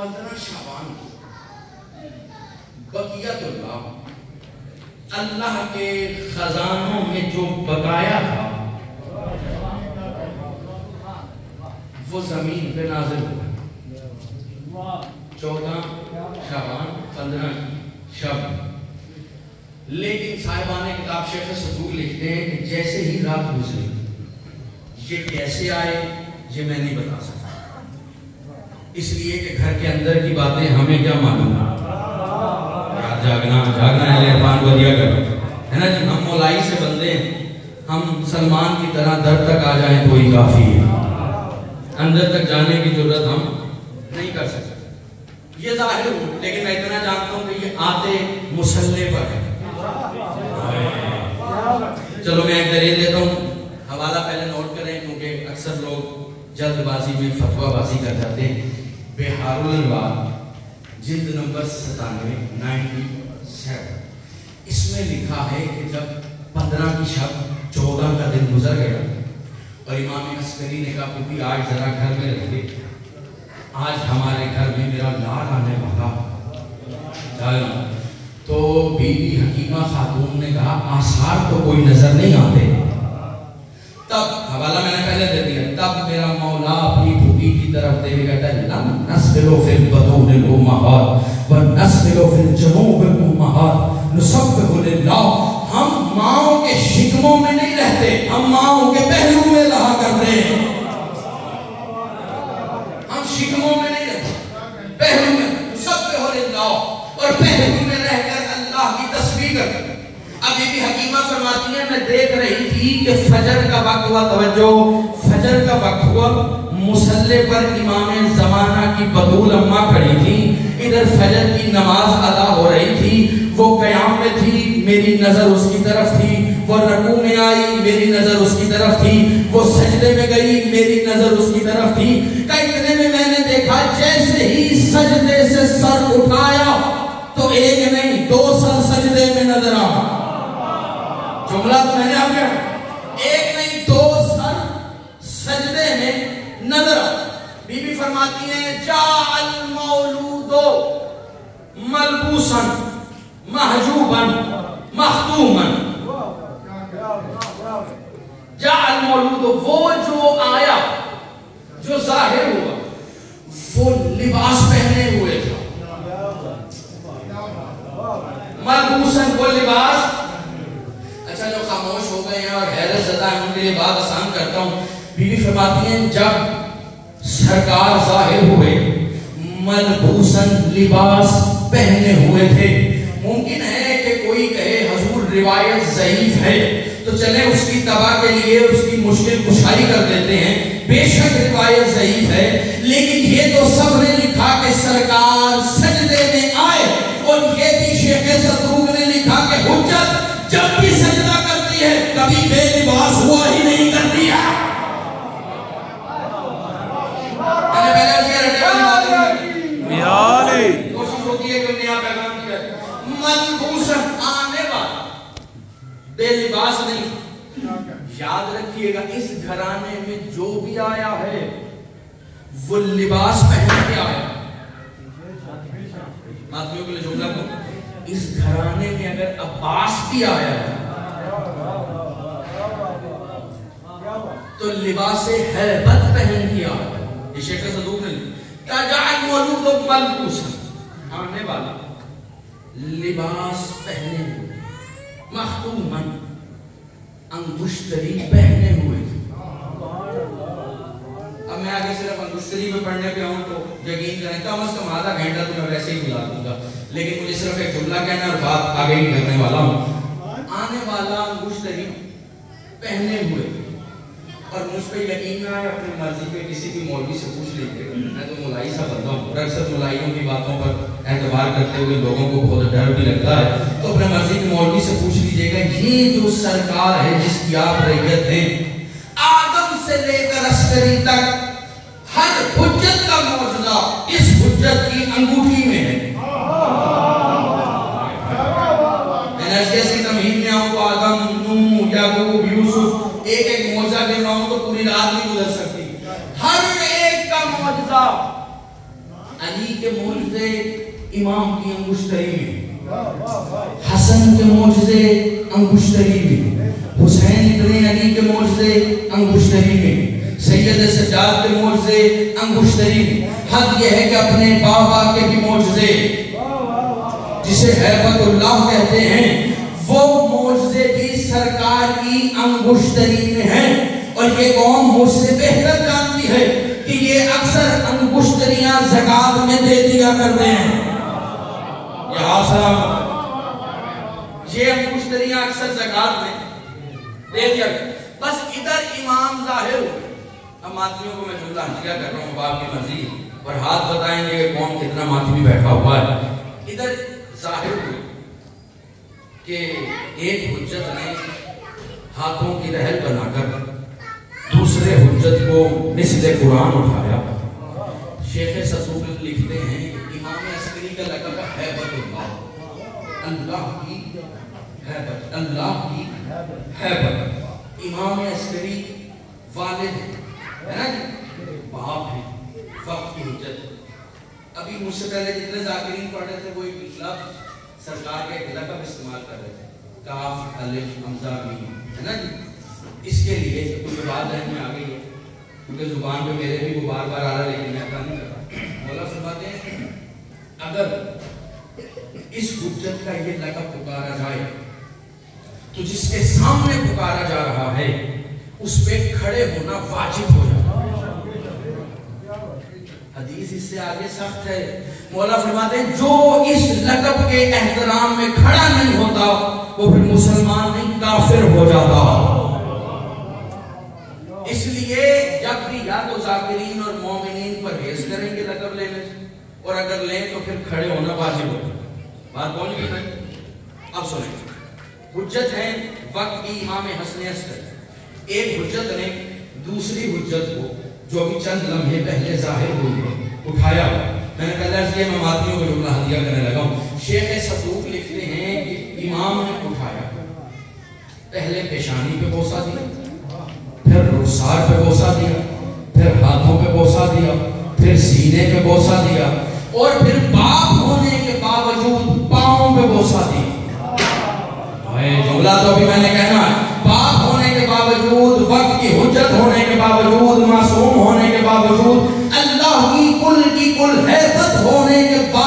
15 شعبان بقیت اللہ کے خزانوں میں جو بقایا تھا وہ زمین پہ نازل ہوا 14 شعبان 15 شب. لیکن صاحبان کتاب شیخ صدوق لکھتے ہیں کہ جیسے ہی رات گزری یہ کیسے آئے یہ میں نہیں بتا سکتا، اس لیے کہ گھر کے اندر کی باتیں ہمیں کیا معلوم جاگنا اہل عرفان کو دیا کرو ہے نا جی. ہم مولائی سے بندے ہیں، ہم سلمان کی طرح در تک آ جائیں تو ہی کافی ہے، اندر تک جانے کی ضرورت ہم نہیں کر سکتے. یہ ظاہر ہوں لیکن میں اتنا جانتا ہوں کہ یہ آتے مسلح پر ہے. چلو میں ایک دلیل دیتا ہوں، حوالہ پہلے نوٹ کریں کیونکہ اکثر لوگ جلد بازی میں فتویٰ بازی کر جاتے ہیں. بحار الانوار جلد نمبر 97 اس میں لکھا ہے کہ جب 15 کی شب 14 کا دن گزر گیا اور امام عسکری نے کہا کہ آج ذرا گھر میں رہے، آج ہمارے گھر میں میرا لاڑ آنے والا، تو بی بی حکیمہ خاتون نے کہا آثار تو کوئی نظر نہیں آتے. تب حوالہ میں نے پہلے دے دیا، تب میرا مولا اپنی پھوپھی کی طرف دیکھ کہتا ہے لم نسبلو فی البطون الامہات ونسبلو فی الجنوب الامہات نسبح للہ. ہم ماؤں کے شکموں میں نہیں رہتے، ہم ماؤں کے پہلو میں رہا کرتے ہیں. ہم شکموں میں نہیں رہتے، پہلو میں نسبح للہ، اور پہلو میں رہ کر اللہ کی تسبیح کرتے ہیں. اب یہ بھی حکیمہ فرماتی ہے میں دیکھ رہی تھی کہ فجر کا وقت ہوا، توجہ، فجر کا وقت ہوا، مصلی پر امام زمانہ کی بطول اماں کھڑی تھی، ادھر فجر کی نماز ادا ہو رہی تھی، وہ قیام میں تھی، میری نظر اس کی طرف تھی، وہ رکوع میں آئی، میری نظر اس کی طرف تھی، وہ سجدے میں گئی، میری نظر اس کی طرف تھی. کہ اتنے میں نے دیکھا جیسے ہی سجدے سے سر اٹھایا تو ایک نہیں 2 سر سجدے میں نظر آیا. جملہ تو میں نے آپ کیا ایک نہیں 2 سر سجدے میں نظر آیا. بی بی فرماتی ہیں جاء المولود ملبوسا محجوبا مختوما. جاء المولود وہ جو آیا، جو ظاہر ہوا، وہ لباس پہنے ہوئے تھا. ملبوسا وہ لباس. اچھا جو خاموش ہو گئے ہیں اور حیرت زدہ ہیں ان کے لیے بات آسان کرتا ہوں. بی بی فرماتی ہیں جب سرکار ظاہر ہوئے ملبوساً لباس پہنے ہوئے تھے. ممکن ہے کہ کوئی کہے حضور روایت ضعیف ہے تو چلیں اس کی تباہ کے لیے اس کی مشکل کشائی کر دیتے ہیں. بے شک روایت ضعیف ہے لیکن یہ تو سب نے لکھا کہ سرکار سجدے میں آئے، اور یہ بھی شیخ صدوق نے لکھا کہ حجت جب بھی سجدہ کرتی ہے کبھی بے لباس ہوا ہی نہیں کرتی ہے. کوشش ہوتی ہے کہ نیا پیغام دیا ملبوسن آنے والا بے لباس نہیں. یاد رکھیے گا اس گھرانے میں جو بھی آیا ہے وہ لباس پہن کے آیا. آدمیوں کے لیے جملہ کو، اس گھرانے میں اگر عباس بھی آیا ہے تو لباس ہیبت پہن کے آیا. یہ شیخ صدوق نے تجعل مولود ملبوسا آنے والا لباس پہنے ہوئے، مختوماً انگشتری پہنے ہوئے. اب میں آگے صرف انگشتری میں پڑھنے پہ آؤں تو یقین کریں کم از کم آدھا گھنٹہ تو میں ویسے ہی بلا دوں گا، لیکن مجھے صرف ایک جملہ کہنا اور بات آگے ہی کرنے والا ہوں. آنے والا انگشتری پہنے ہوئے، اور مجھ پہ یقین نہ ہے اپنی مرضی پہ کسی بھی مولوی سے پوچھ لیجیے گا، میں تو مولائی سا بندہ ہوں اور اکثر مولائیوں کی باتوں پر اعتبار کرتے ہوئے لوگوں کو بہت ڈر بھی لگتا ہے، تو اپنے مرضی کے مولوی سے پوچھ لیجیے گا یہ جو سرکار ہے جس کی آپ رعیت ہیں، آدم سے لے کر عسکری تک ہر حجت کا معجزہ اس حجت کی انگوٹھی میں ہے. ایس کی تمہید میں آؤں تو آدم، نوح، یعقوب، یوسف ایک ایک معجزہ کے نام تو پوری رات نہیں گزر سکتی. ہر ایک کا معجزہ علی علی کے معجزے امام کی انگشتری میں، حسن کے معجزے انگشتری میں، حسین ابن علی کے معجزے انگشتری میں، سید سجاد کے معجزے انگشتری میں۔ حد یہ ہے کہ اپنے بابا کے بھی معجزے جسے ہیبت اللہ کہتے ہیں وہ معجزے بھی سرکار کی انگشتری میں ہیں، اور یہ قوم مجھ سے بہتر جانتی ہے کہ یہ اکثر انگشتریاں زکات میں دے دیا کرتے ہیں۔ یہ انگشتریاں اکثر زکات میں دے دیا کرتے ہیں۔ بس ادھر امام ظاہر ہوئے۔ اب ماتمیوں کو میں جملہ ہدیہ کر رہا ہوں باپ کی مرضی، اور ہاتھ بتائیں گے کہ کون کتنا ماتمی بیٹھا ہوا ہے۔ ادھر ظاہر ہوئے کہ ایک حجت نے ہاتھوں کی رحل بنا کر دوسرے حجت کو مثل قرآن اٹھایا۔ شیخ صدوق لکھتے ہیں امام عسکری کا لقب ہیبت اللہ، اللہ کی ہیبت، اللہ کی ہیبت۔ امام عسکری والد ہے نا جی، باپ ہے، وقت کی حجت۔ ابھی مجھ سے پہلے جتنے ذاکرین پڑھ رہے تھے وہ ایک لفظ سرکار کے ایک لقب استعمال کر رہے تھے، کاف الف حمزہ میم، ہے نا جی۔ اس کے لیے کچھ بات ذہن میں آ گئی ہے، کیونکہ زبان پہ میرے بھی وہ بار بار آ رہا ہے، لیکن میں اپنا نہیں کرتا۔ مولا فرماتے ہیں اگر اس حجت کا یہ لقب پکارا جائے تو جس کے سامنے پکارا جا رہا ہے اس پہ کھڑے ہونا واجب ہو جاتا ہے۔ حدیث اس سے آگے سخت ہے۔ مولا فرماتے ہیں جو اس لقب کے احترام میں کھڑا نہیں ہوتا وہ پھر مسلمان نہیں، کافر ہو جاتا۔ اس لیے جب بھی یا تو ذاکرین اور مومنین پرہیز کریں گے لقب لینے سے، اور اگر لیں تو پھر کھڑے ہونا واجب ہوتا ہے۔ بات بول گئی بھائی؟ اب سنیں، حجت ہے وقت کی امام حسن عسکری۔ ایک حجت نے دوسری حجت کو جو بھی چند لمحے پہلے ظاہر ہوئی ہے اٹھایا۔ میں نے کہا کہ میں ماتمیوں کو جملہ ہدیہ کرنے لگا ہوں۔ شیخ صدوق لکھتے ہیں کہ امام نے اٹھایا، پہلے پیشانی پہ بوسہ دیا، پھر رخسار پہ بوسہ دیا، پھر ہاتھوں پہ بوسہ دیا، پھر سینے پہ بوسہ دیا، اور پھر باپ ہونے کے باوجود پاؤں پہ بوسہ دیا۔ جملہ تو ابھی میں نے کہنا ہے، باپ ہونے کے باوجود، وقت کی حجت ہونے کے باوجود، معصوم ہونے کے باوجود، اللہ کی کل ہیبت ہونے کے باوجود